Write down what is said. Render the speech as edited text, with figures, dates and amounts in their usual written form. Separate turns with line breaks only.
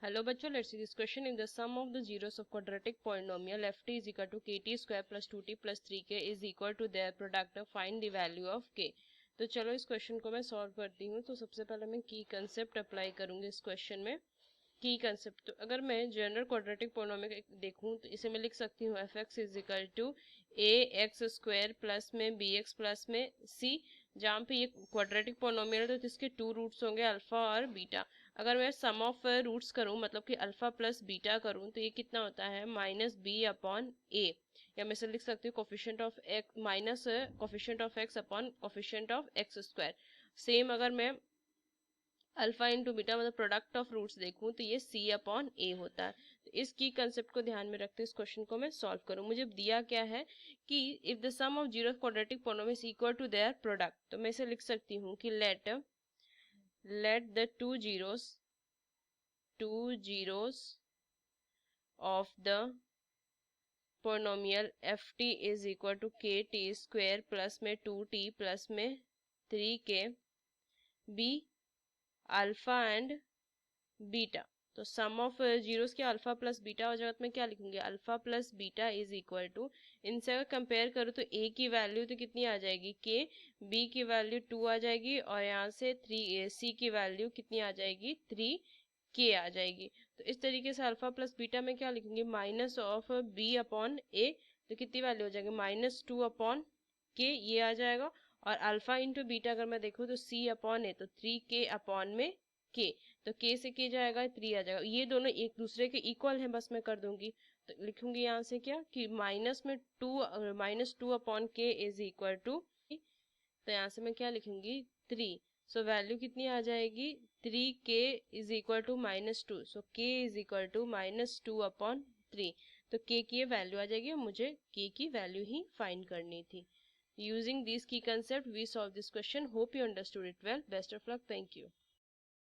Hello बच्चों, let's see this question. In the sum of the zeros of quadratic polynomial F T is equal to K T square plus two T plus three K is equal to their product, find the value of K. तो चलो इस question को मैं solve करती हूँ। तो सबसे पहले मैं की कंसेप्ट अप्लाई करूंगी इस क्वेश्चन में। की कंसेप्ट, तो अगर मैं जनरल क्वाड्रेटिक पॉलिनोमियल देखूं तो इसे मैं लिख सकती हूँ f x is equal to a x square plus में बी एक्स प्लस में सी। जहाँ पे ये क्वाड्रेटिक पॉलिनोमियल है तो इसके टू रूट्स होंगे अल्फा और बीटा। अगर मैं सम ऑफ रूट्स करूं, मतलब कि अल्फा प्लस बीटा करूं, तो ये कितना होता है माइनस बी अपॉन ए। या मैं इसे लिख सकती हूँ coefficient of x minus coefficient of x upon coefficient of x square. Same अगर मैं अल्फा इंटू बीटा मतलब प्रोडक्ट ऑफ रूट्स देखूं तो ये सी अपॉन ए होता है। तो इस की कंसेप्ट को ध्यान में रखते इस क्वेश्चन को मैं सॉल्व करूं। मुझे दिया क्या है कि if the sum of zero quadratic polynomial is equal to their product, तो मैं इसे लिख सकती हूँ कि let the two zeros of the polynomial ft is equal to kt square plus में 2t प्लस में 3k be alpha and beta. तो सम ऑफ जीरोस के अल्फा प्लस बीटा हो जाएगा, तो मैं क्या लिखूंगी alpha plus beta is equal to, इनसे अगर कंपेयर करूँ तो a की वैल्यू तो कितनी आ जाएगी k, b की वैल्यू 2 आ जाएगी और यहाँ से 3 c की वैल्यू कितनी आ जाएगी 3 के आ जाएगी। तो इस तरीके से अल्फा प्लस बीटा में क्या लिखूंगी माइनस ऑफ बी अपॉन ए, तो कितनी वैल्यू हो जाएगी -2 अपॉन के, ये आ जाएगा। और अल्फा इंटू बीटा अगर मैं देखूँ तो सी अपॉन ए, तो 3k अपॉन में के, तो के से के जाएगा 3 आ जाएगा। ये दोनों एक दूसरे के इक्वल हैं, बस मैं कर दूंगी। तो लिखूंगी यहाँ से क्या कि -2 अपॉन के इज इक्वल टू, तो यहाँ से मैं क्या लिखूंगी 3। सो वैल्यू कितनी आ जाएगी 3k is equal to -2। So k is equal to -2 upon 3। तो k की ये वैल्यू आ जाएगी और मुझे k की वैल्यू ही फाइंड करनी थी। Using this key concept we solve this question. Hope you understood it well. Best of luck. Thank you.